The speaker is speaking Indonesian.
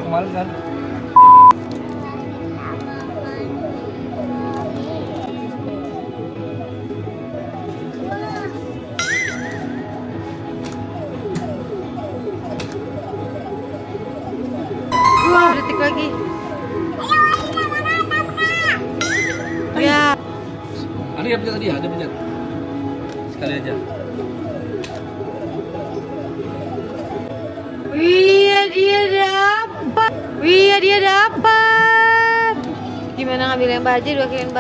kemarin kan. Detik lagi. Ya. Ada ya pencet tadi ya, ada pencet. Sekali aja. Wih, dia dapat. Gimana ngambil yang baju, dua kali yang baju.